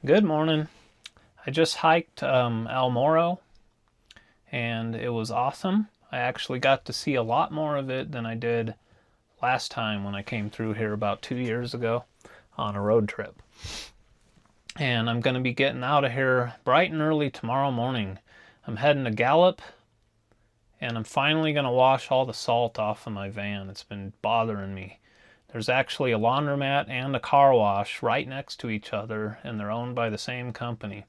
Good morning. I just hiked El Morro and it was awesome. I actually got to see a lot more of it than I did last time when I came through here about 2 years ago on a road trip. And I'm going to be getting out of here bright and early tomorrow morning. I'm heading to Gallup and I'm finally going to wash all the salt off of my van. It's been bothering me. There's actually a laundromat and a car wash right next to each other, and they're owned by the same company.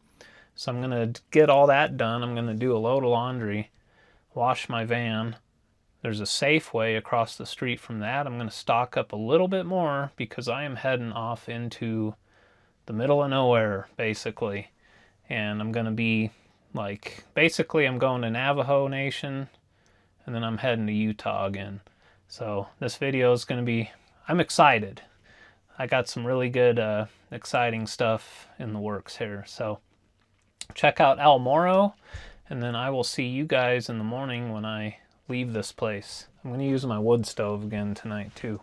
So I'm going to get all that done. I'm going to do a load of laundry, wash my van. There's a Safeway across the street from that. I'm going to stock up a little bit more because I am heading off into the middle of nowhere, basically. And I'm going to be basically I'm going to Navajo Nation, and then I'm heading to Utah again. So this video is going to be, I'm excited. I got some really good, exciting stuff in the works here. So check out El Morro, and then I will see you guys in the morning when I leave this place. I'm going to use my wood stove again tonight too.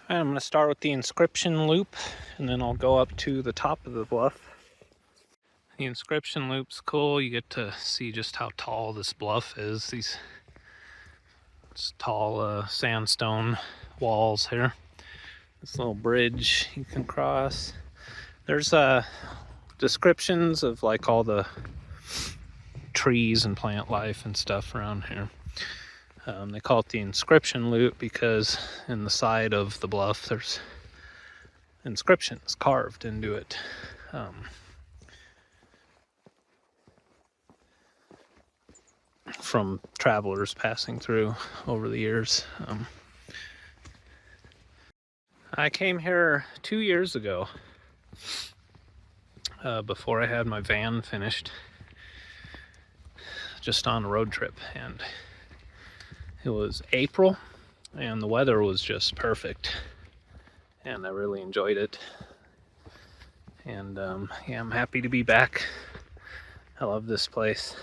I'm going to start with the inscription loop, and then I'll go up to the top of the bluff. The inscription loop's cool. You get to see just how tall this bluff is. These tall sandstone walls here. This little bridge you can cross. There's descriptions of like all the trees and plant life and stuff around here. They call it the inscription loop because in the side of the bluff there's inscriptions carved into it. From travelers passing through over the years. I came here 2 years ago, before I had my van finished, just on a road trip, and it was April and the weather was just perfect and I really enjoyed it. And yeah, I'm happy to be back. I love this place.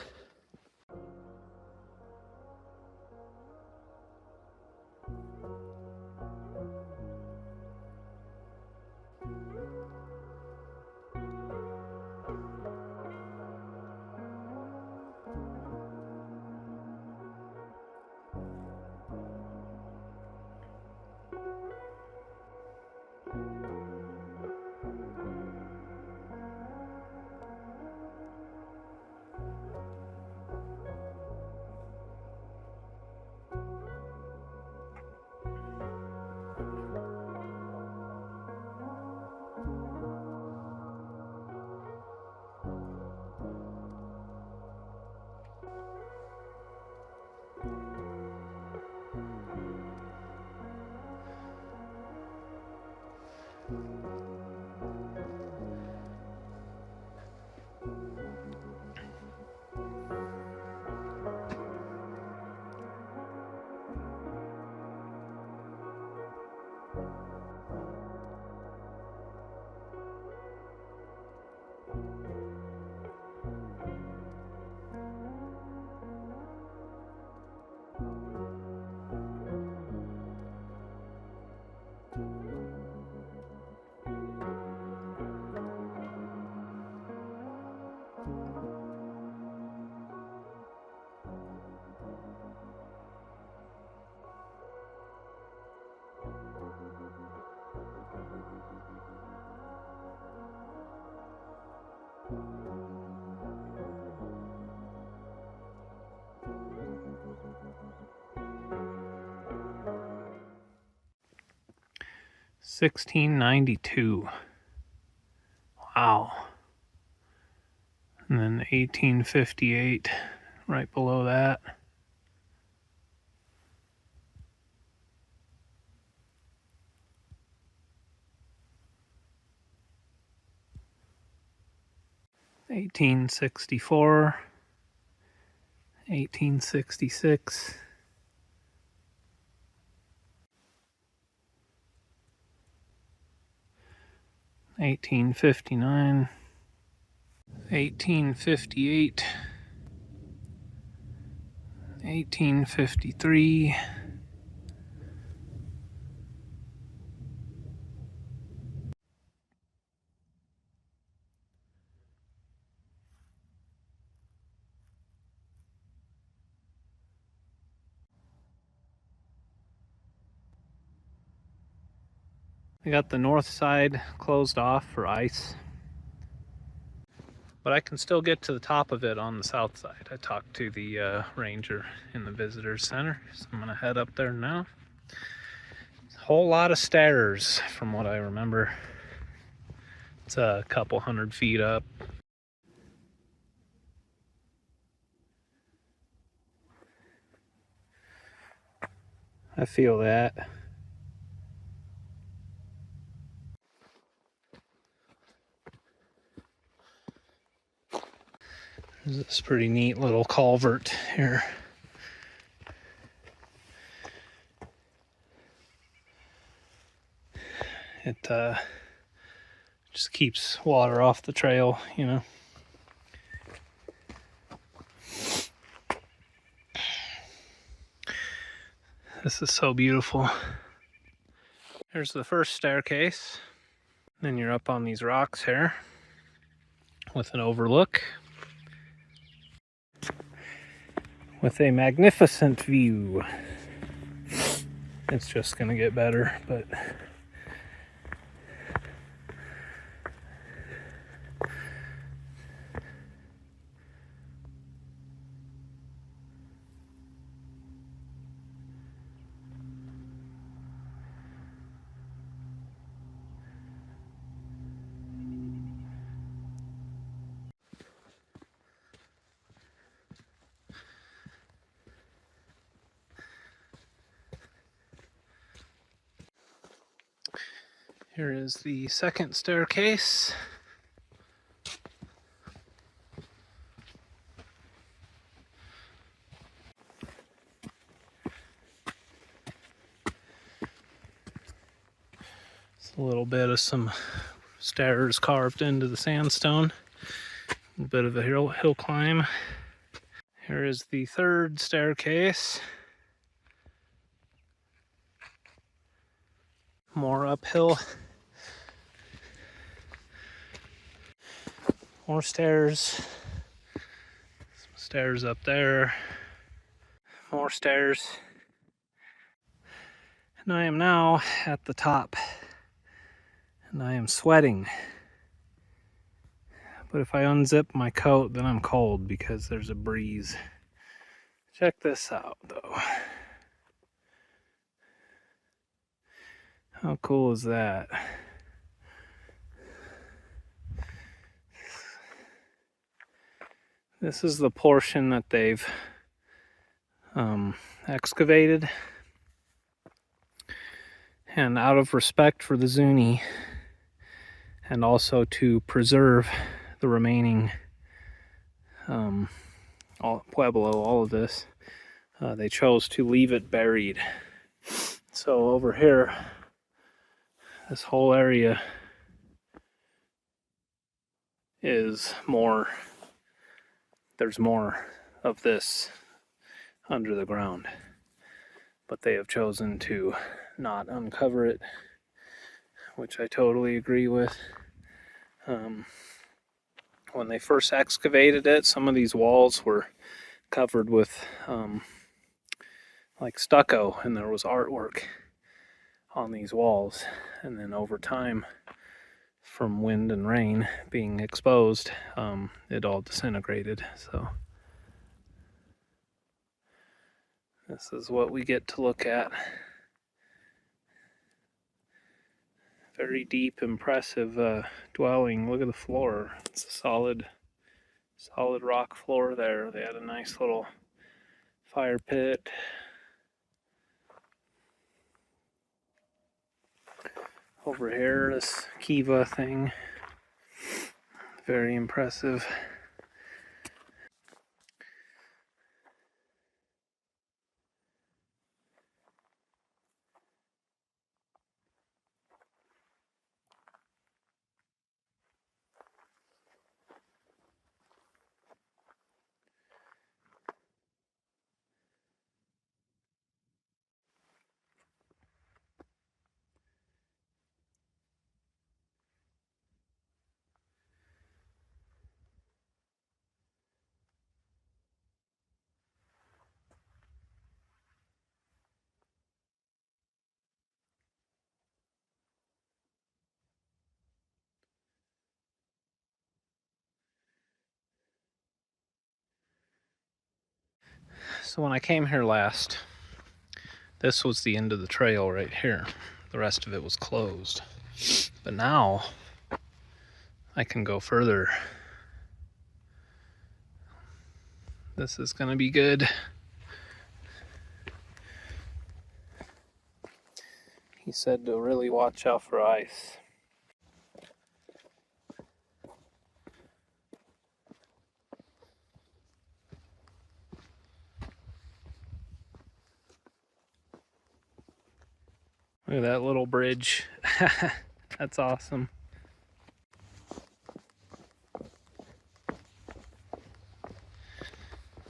1692. Wow. And then 1858 right below that. $1864, $1866, $1859, $1858, $1853, I got the north side closed off for ice, but I can still get to the top of it on the south side. I talked to the ranger in the visitor center, so I'm gonna head up there now. A whole lot of stairs from what I remember. It's a couple 100 feet up. I feel that. There's this pretty neat little culvert here. It just keeps water off the trail, you know. This is so beautiful. Here's the first staircase. Then you're up on these rocks here with an overlook, with a magnificent view. It's just gonna get better, but here is the second staircase. It's a little bit of some stairs carved into the sandstone. A little bit of a hill climb. Here is the third staircase. More uphill. More stairs. Some stairs up there. More stairs. And I am now at the top. And I am sweating. But if I unzip my coat, then I'm cold because there's a breeze. Check this out, though. How cool is that? This is the portion that they've excavated. And out of respect for the Zuni, and also to preserve the remaining Pueblo, all of this, they chose to leave it buried. So over here, this whole area is more, there's more of this under the ground. But they have chosen to not uncover it, which I totally agree with. When they first excavated it, some of these walls were covered with like stucco, and there was artwork on these walls. And then over time, from wind and rain being exposed, it all disintegrated. So this is what we get to look at. Very deep, impressive dwelling. Look at the floor. It's a solid rock floor there. They had a nice little fire pit. Over here, this Kiva thing. Very impressive. So when I came here last, this was the end of the trail right here. The rest of it was closed. But now I can go further. This is gonna be good. He said to really watch out for ice. Look at that little bridge. That's awesome.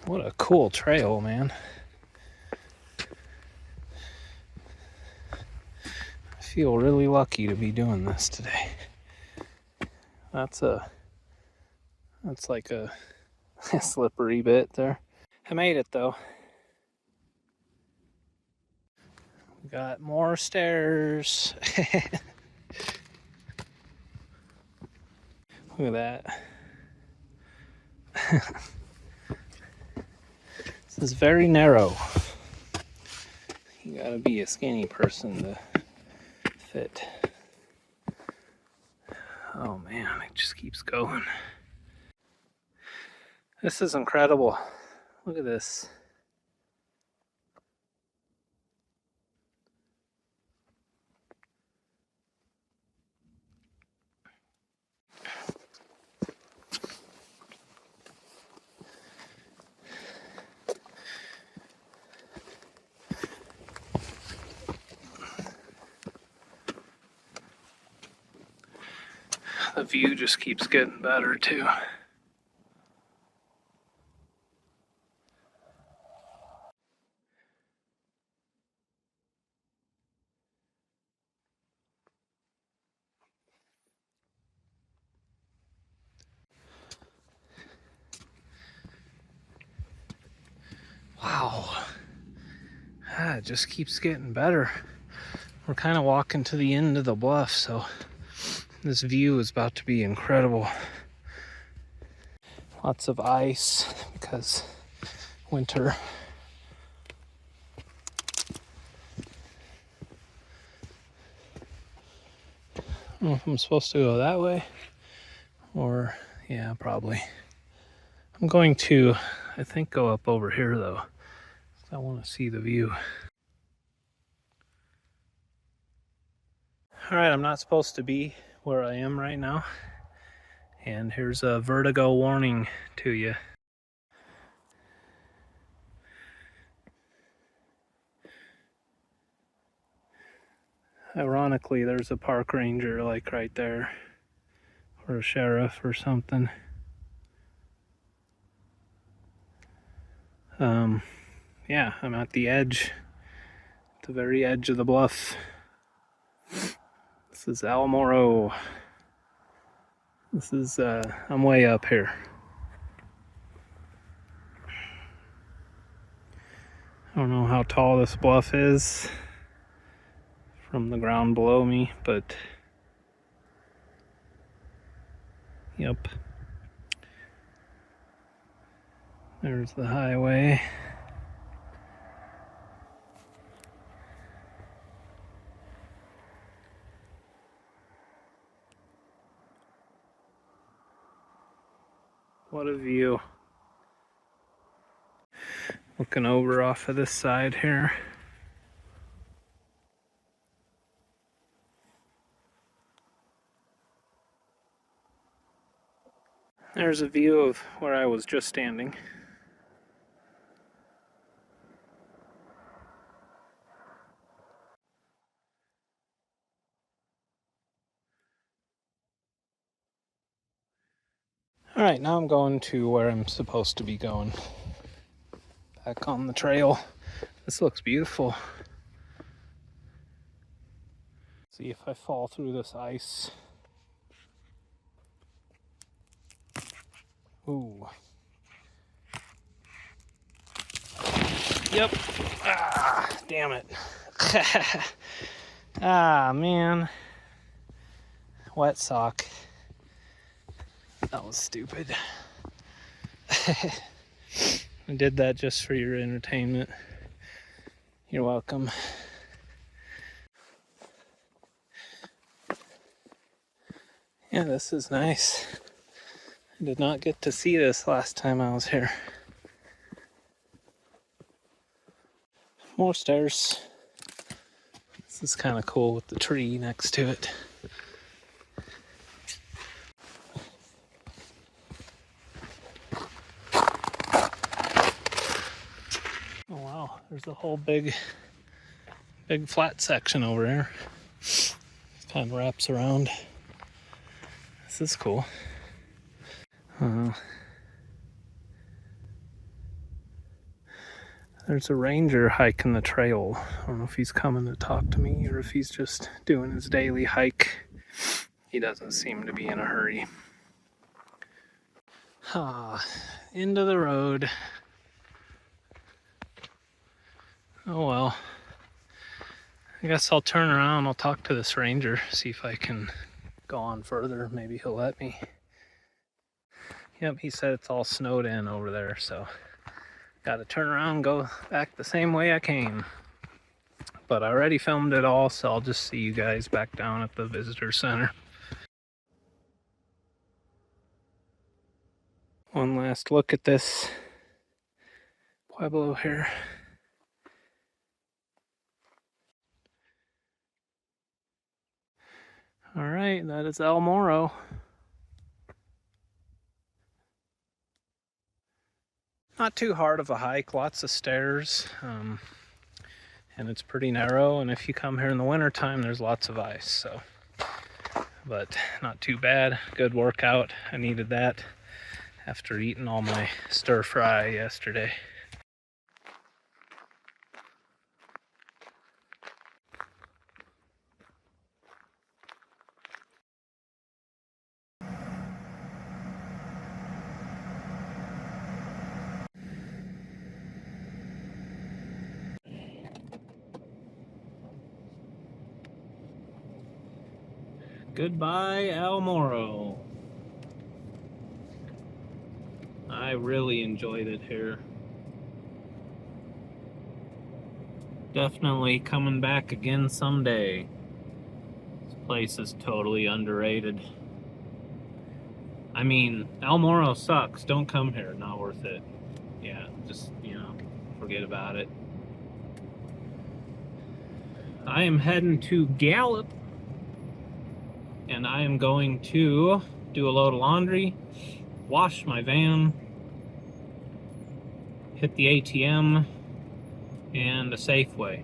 What a cool trail, man. I feel really lucky to be doing this today. That's like a slippery bit there. I made it though. We got more stairs. Look at that. This is very narrow. You gotta be a skinny person to fit. Oh man, it just keeps going. This is incredible. Look at this. The view just keeps getting better too. Wow. It just keeps getting better. We're kind of walking to the end of the bluff, so this view is about to be incredible. Lots of ice because winter. I don't know if I'm supposed to go that way or, yeah, probably. I'm going to, I think, go up over here though. I want to see the view. All right, I'm not supposed to be where I am right now. And here's a vertigo warning to you. Ironically, there's a park ranger like right there, or a sheriff or something. Yeah, I'm at the edge, at the very edge of the bluff. This is El Morro. This is, I'm way up here. I don't know how tall this bluff is from the ground below me, but yep. There's the highway. What a view. Looking over off of this side here. There's a view of where I was just standing. Alright, now I'm going to where I'm supposed to be going. Back on the trail. This looks beautiful. See if I fall through this ice. Ooh. Yep. Ah, damn it. Ah, man. Wet sock. That was stupid. I did that just for your entertainment. You're welcome. Yeah, this is nice. I did not get to see this last time I was here. More stairs. This is kind of cool with the tree next to it. Oh wow, there's a whole big flat section over there. It kind of wraps around. This is cool. There's a ranger hiking the trail. I don't know if he's coming to talk to me or if he's just doing his daily hike. He doesn't seem to be in a hurry. End of the road. Oh well. I guess I'll turn around, I'll talk to this ranger, see if I can go on further. Maybe he'll let me. Yep, he said it's all snowed in over there, so gotta turn around and go back the same way I came. But I already filmed it all, so I'll just see you guys back down at the visitor center. One last look at this pueblo here. All right, that is El Morro. Not too hard of a hike, lots of stairs, and it's pretty narrow, and if you come here in the winter time, there's lots of ice, so. But not too bad, good workout. I needed that after eating all my stir fry yesterday. Goodbye, El Morro. I really enjoyed it here. Definitely coming back again someday. This place is totally underrated. I mean, El Morro sucks. Don't come here. Not worth it. Yeah, just, forget about it. I am heading to Gallup. And I am going to do a load of laundry, wash my van, hit the ATM, and a Safeway.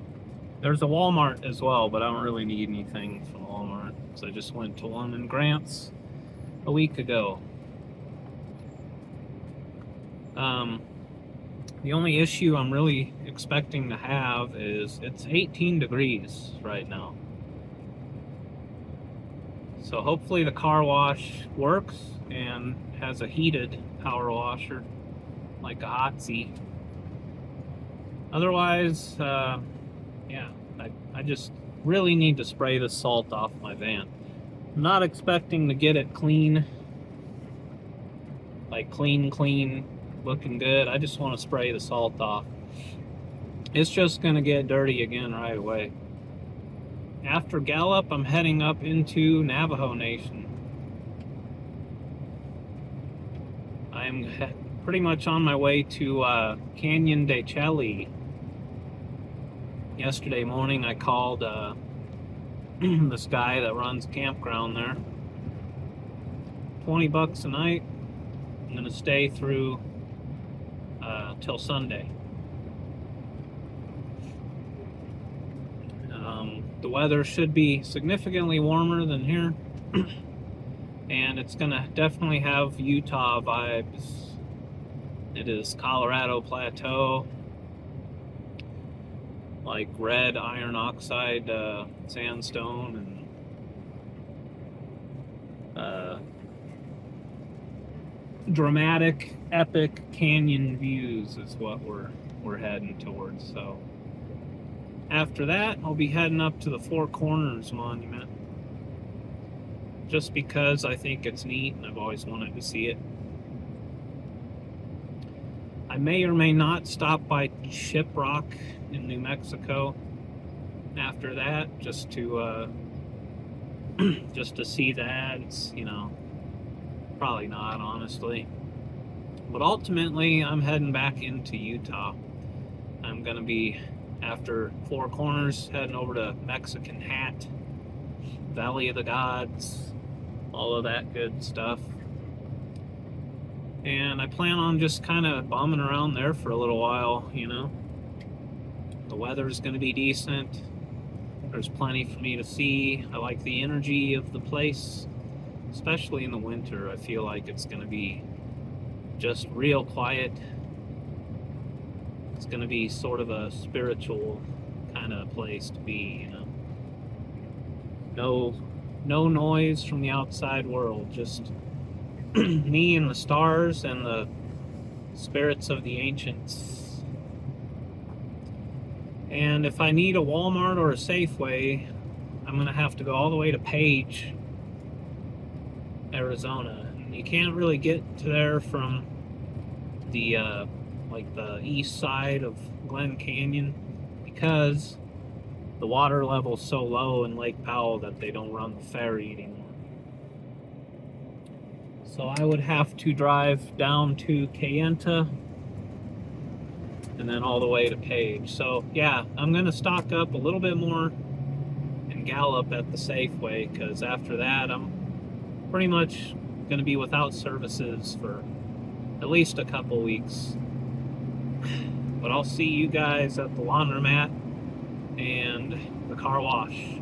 There's a Walmart as well, but I don't really need anything from Walmart, so I just went to one in Grants a week ago. The only issue I'm really expecting to have is it's 18 degrees right now. So hopefully the car wash works and has a heated power washer, like a Hotzi. Otherwise, yeah, I just really need to spray the salt off my van. I'm not expecting to get it clean, like clean, looking good. I just want to spray the salt off. It's just gonna get dirty again right away. After Gallup, I'm heading up into Navajo Nation. I'm pretty much on my way to Canyon de Chelly. Yesterday morning I called this guy that runs campground there. $20 a night. I'm gonna stay through till Sunday. The weather should be significantly warmer than here, and it's gonna definitely have Utah vibes. It is Colorado Plateau, like red iron oxide sandstone, and dramatic, epic canyon views is what we're heading towards. So after that, I'll be heading up to the Four Corners Monument, just because I think it's neat and I've always wanted to see it. I may or may not stop by Shiprock in New Mexico after that, just to see that. It's, probably not, honestly. But ultimately, I'm heading back into Utah. I'm gonna be, after Four Corners, heading over to Mexican Hat, Valley of the Gods, all of that good stuff. And I plan on just kind of bumming around there for a little while, The weather's going to be decent. There's plenty for me to see. I like the energy of the place, especially in the winter. I feel like it's going to be just real quiet. It's going to be sort of a spiritual kind of place to be, No noise from the outside world, just me and the stars and the spirits of the ancients. And if I need a Walmart or a Safeway, I'm gonna have to go all the way to Page, Arizona. You can't really get to there from the the east side of Glen Canyon, because the water level's so low in Lake Powell that they don't run the ferry anymore. So I would have to drive down to Kayenta and then all the way to Page. So yeah, I'm gonna stock up a little bit more in Gallup at the Safeway, because after that I'm pretty much gonna be without services for at least a couple weeks. But I'll see you guys at the laundromat and the car wash.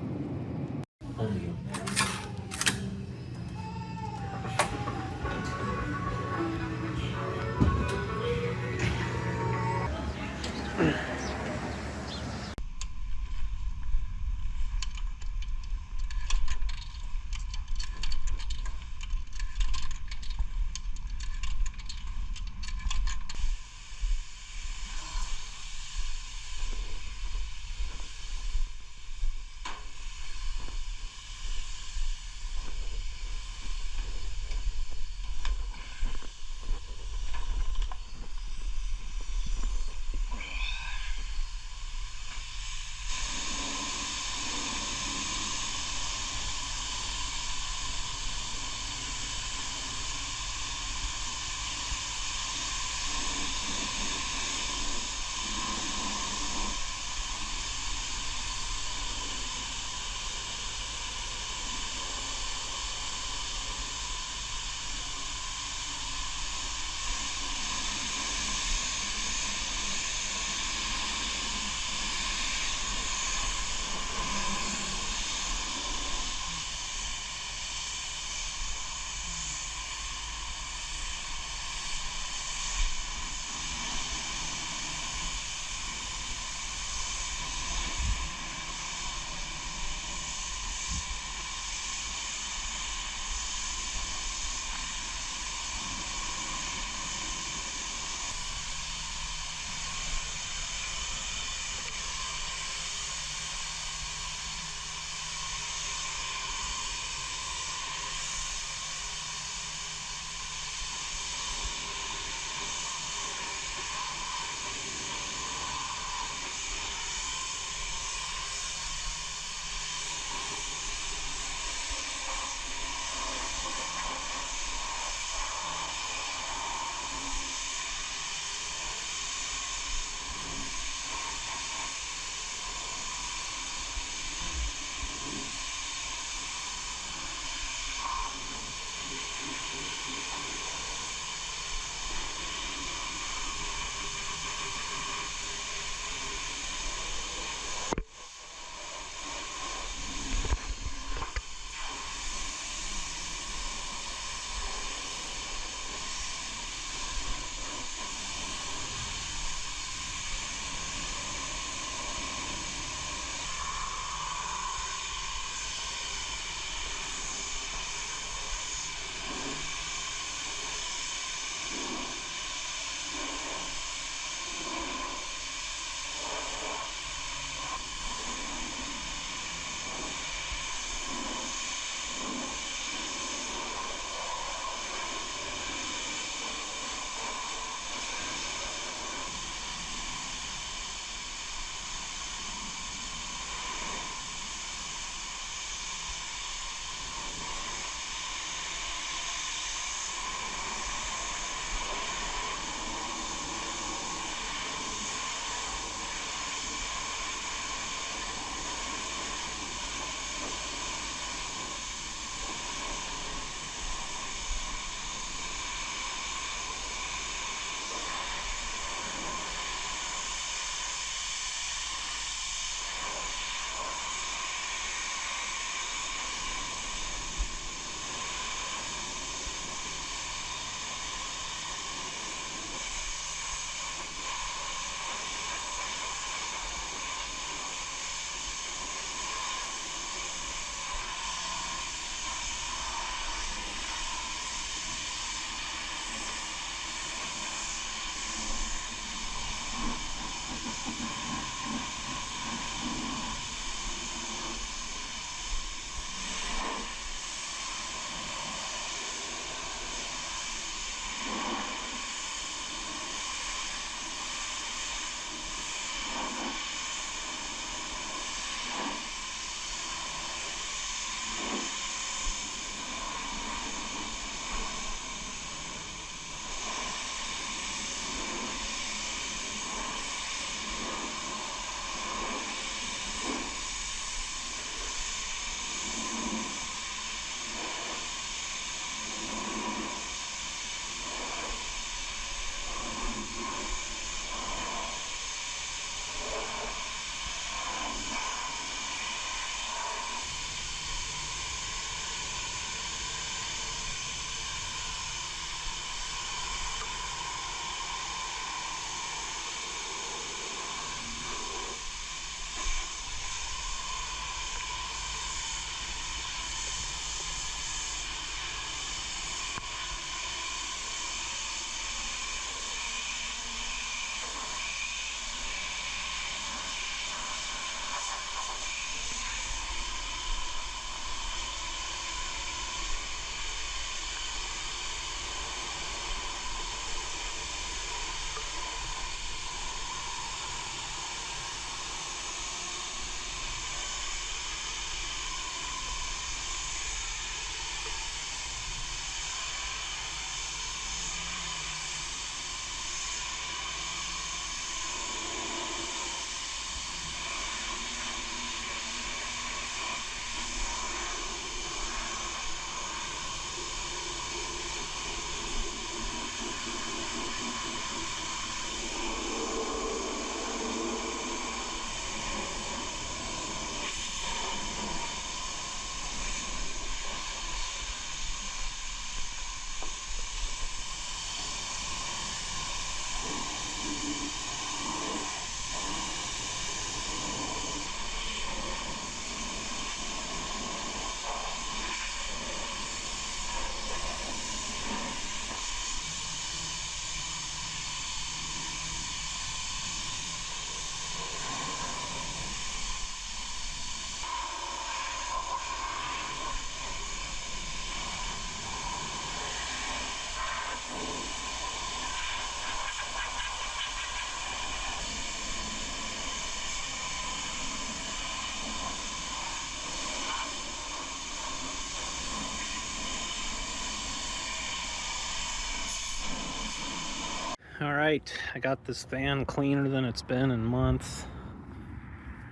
Alright, I got this van cleaner than it's been in months.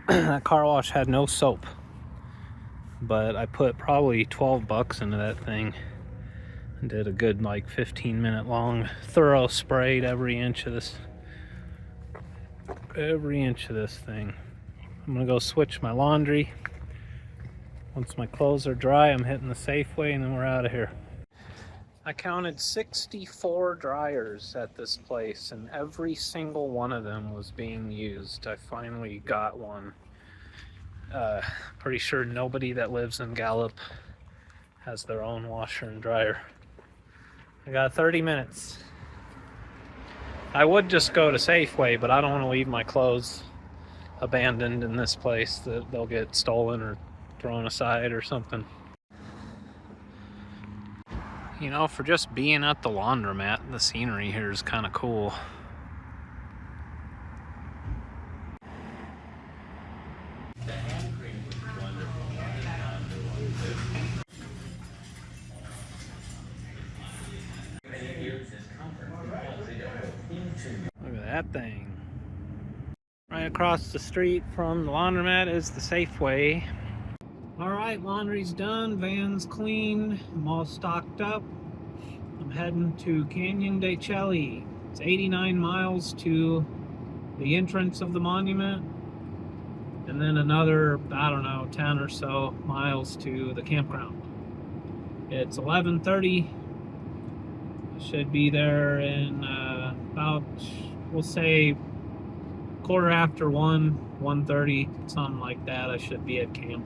That car wash had no soap, but I put probably 12 bucks into that thing and did a good like 15-minute long thorough sprayed every inch of this thing. I'm gonna go switch my laundry. Once my clothes are dry, I'm hitting the Safeway and then we're out of here. I counted 64 dryers at this place and every single one of them was being used. I finally got one. Pretty sure nobody that lives in Gallup has their own washer and dryer. I got 30 minutes. I would just go to Safeway, but I don't want to leave my clothes abandoned in this place that they'll get stolen or thrown aside or something. You know, for just being at the laundromat, the scenery here is kind of cool. Look at that thing. Right across the street from the laundromat is the Safeway. Alright, laundry's done, van's clean, I'm all stocked up. I'm heading to Canyon de Chelly. It's 89 miles to the entrance of the monument, and then another, I don't know, 10 or so miles to the campground. It's 11:30. I should be there in about, we'll say, 1:15, 1:30, something like that. I should be at camp.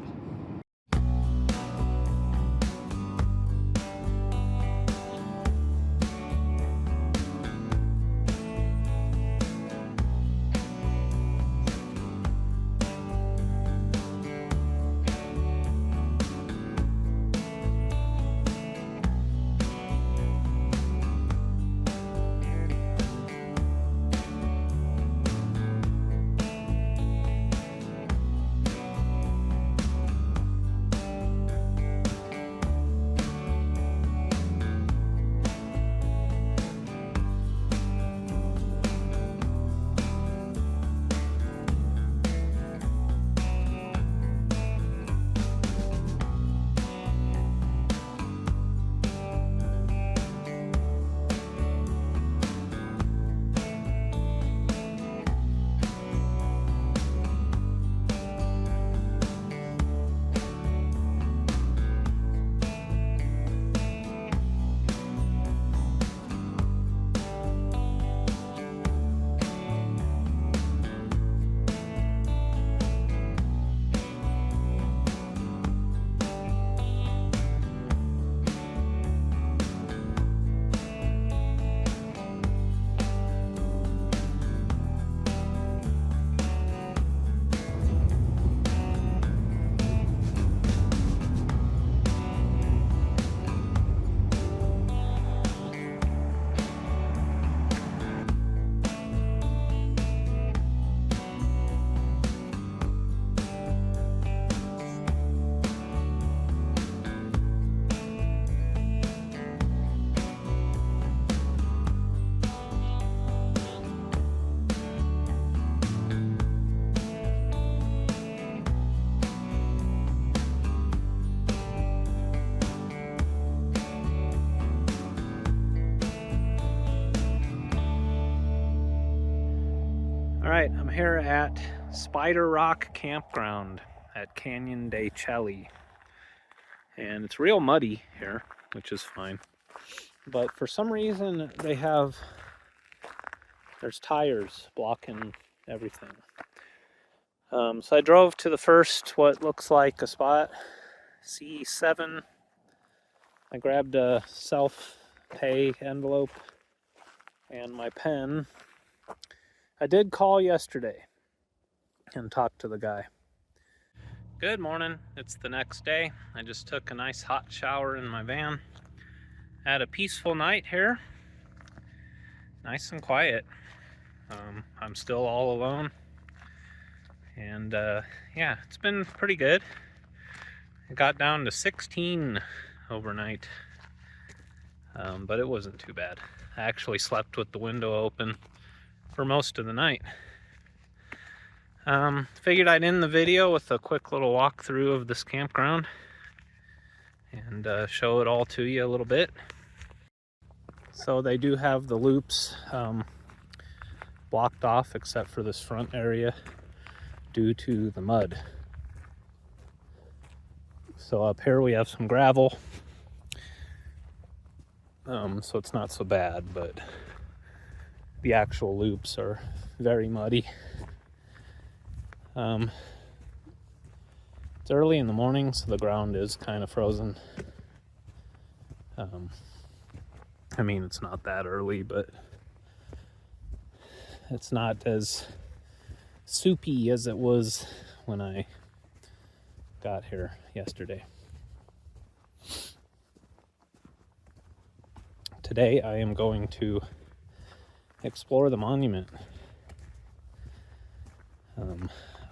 Alright, I'm here at Spider Rock Campground at Canyon de Chelly. And it's real muddy here, which is fine. But for some reason there's tires blocking everything. So I drove to the first, what looks like a spot, C7. I grabbed a self-pay envelope and my pen. I did call yesterday and talk to the guy. Good morning, it's the next day. I just took a nice hot shower in my van. Had a peaceful night here. Nice and quiet. I'm still all alone. And yeah, it's been pretty good. It got down to 16 overnight. But it wasn't too bad. I actually slept with the window open. for most of the night. Figured I'd end the video with a quick little walkthrough of this campground and show it all to you a little bit. So they do have the loops blocked off except for this front area due to the mud. So up here we have some gravel, so it's not so bad, but the actual loops are very muddy. It's early in the morning, so the ground is kind of frozen. I mean, it's not that early, but it's not as soupy as it was when I got here yesterday. Today I am going to explore the monument.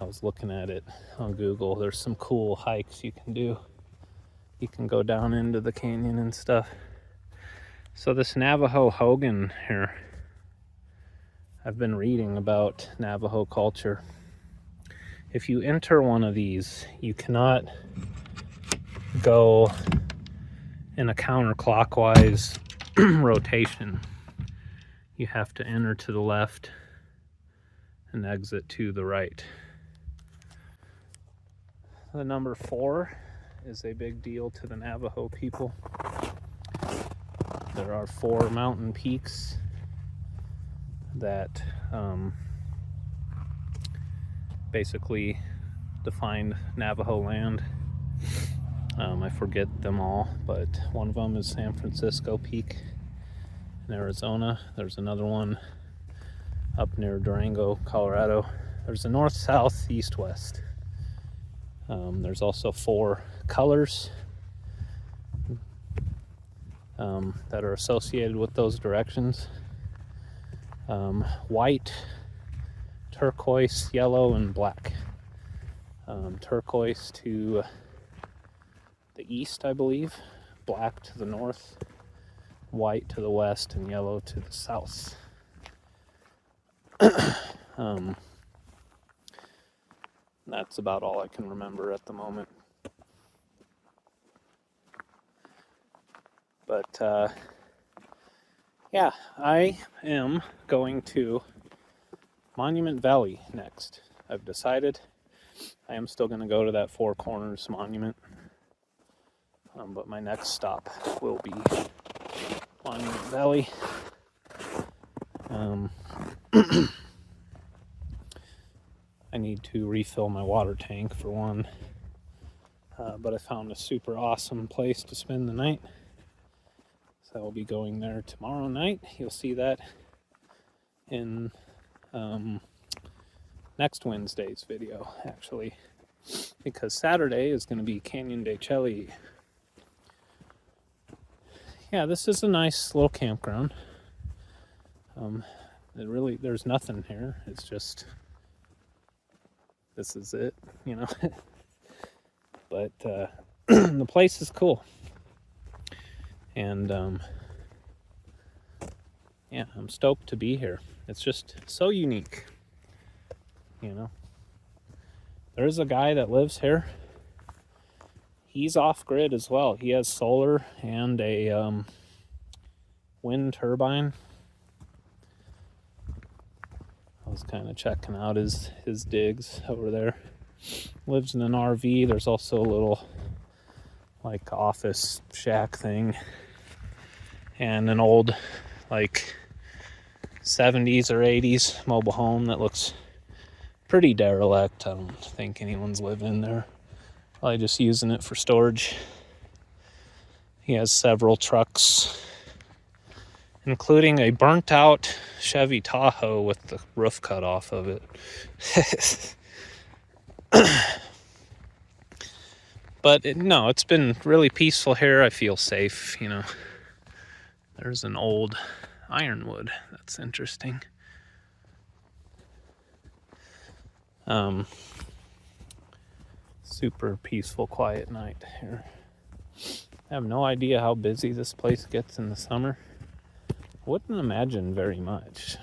I was looking at it on Google. There's some cool hikes you can do. You can go down into the canyon and stuff. So this Navajo Hogan here, I've been reading about Navajo culture. If you enter one of these, you cannot go in a counterclockwise rotation. You have to enter to the left and exit to the right. The number 4 is a big deal to the Navajo people. There are 4 mountain peaks that basically defined Navajo land. I forget them all, but one of them is San Francisco Peak in Arizona. There's another one up near Durango, Colorado. There's a north, south, east, west. There's also 4 colors that are associated with those directions. White, turquoise, yellow, and black. Turquoise to the east, I believe. Black to the north. White to the west, and yellow to the south. That's about all I can remember at the moment. But yeah, I am going to Monument Valley next. I've decided I am still going to go to that Four Corners Monument, but my next stop will be Monument Valley. I need to refill my water tank for one, but I found a super awesome place to spend the night, so I'll be going there tomorrow night. You'll see that in next Wednesday's video, actually, because Saturday is going to be Canyon de Chelly. Yeah, this is a nice little campground. There's nothing here. It's just, this is it, you know. But the place is cool. And yeah, I'm stoked to be here. It's just so unique, you know. There's a guy that lives here. He's off-grid as well. He has solar and a wind turbine. I was kind of checking out his digs over there. Lives in an RV. There's also a little like office shack thing and an old like 70s or 80s mobile home that looks pretty derelict. I don't think anyone's living in there. Probably just using it for storage. He has several trucks, including a burnt out Chevy Tahoe with the roof cut off of it. But no, it's been really peaceful here. I feel safe, you know. There's an old ironwood. That's interesting. Super peaceful, quiet night here. I have no idea how busy this place gets in the summer. Wouldn't imagine very much.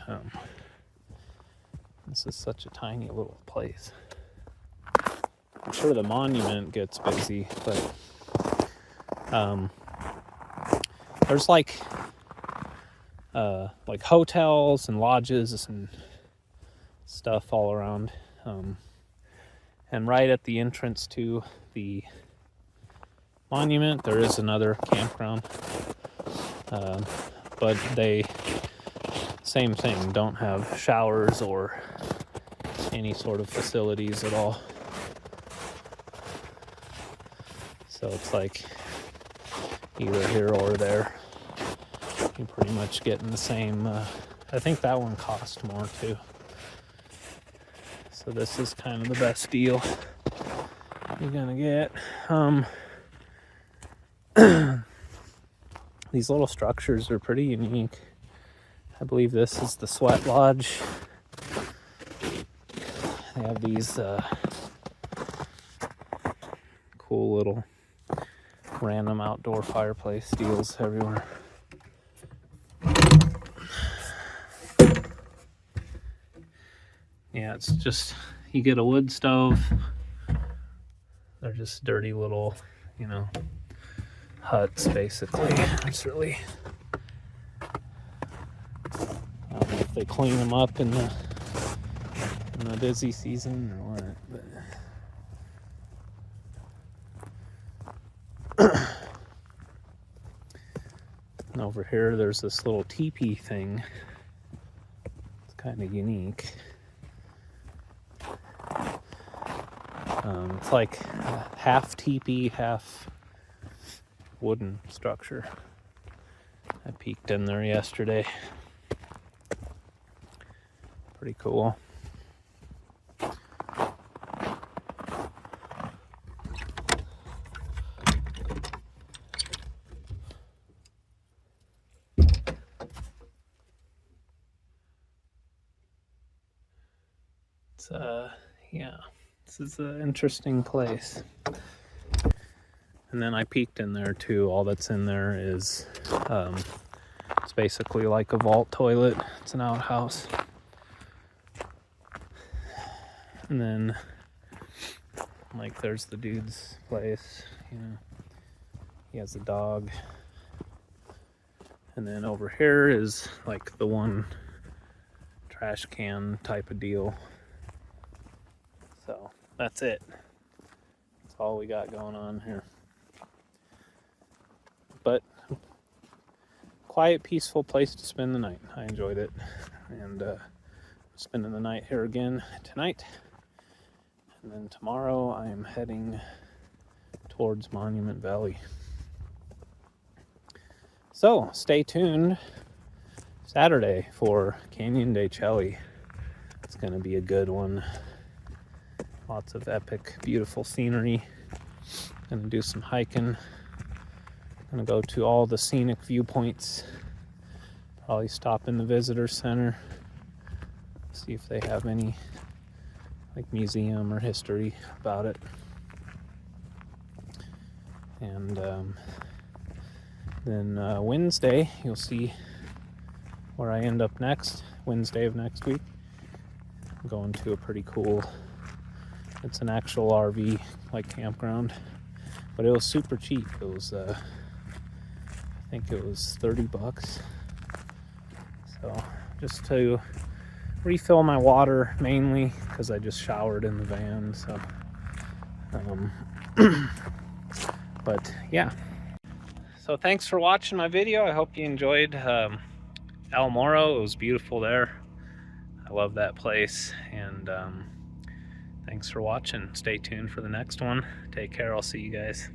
This is such a tiny little place. I'm sure the monument gets busy, but there's like hotels and lodges and stuff all around. And right at the entrance to the monument, there is another campground. But they, same thing, don't have showers or any sort of facilities at all. So it's like either here or there. You pretty much getting the same. I think that one cost more too. So this is kind of the best deal you're gonna get. These little structures are pretty unique. I believe this is the sweat lodge. They have these cool little random outdoor fireplace deals everywhere. Yeah, it's just, you get a wood stove. They're just dirty little, huts basically. It's really, I don't know if they clean them up in the busy season or what, but and over here there's this little teepee thing. It's kind of unique. It's like half teepee, half wooden structure. I peeked in there yesterday. Pretty cool. It's yeah, this is an interesting place. And then I peeked in there too. All that's in there is it's basically like a vault toilet. It's an outhouse. And then like there's the dude's place, he has a dog. And then over here is like the one trash can type of deal. So that's it. That's all we got going on here. But quiet, peaceful place to spend the night. I enjoyed it. And spending the night here again tonight. And then tomorrow I am heading towards Monument Valley. So stay tuned Saturday for Canyon de Chelly. It's going to be a good one. Lots of epic, beautiful scenery. Gonna do some hiking. Gonna go to all the scenic viewpoints. Probably stop in the visitor center. See if they have any like museum or history about it. And then Wednesday, you'll see where I end up next. Wednesday of next week. I'm going to a pretty cool, it's an actual RV like campground, but it was super cheap. It was I think it was $30. So just to refill my water mainly because I just showered in the van. So but yeah, so thanks for watching my video. I hope you enjoyed El Morro. It was beautiful there. I love that place. And thanks for watching. Stay tuned for the next one. Take care. I'll see you guys.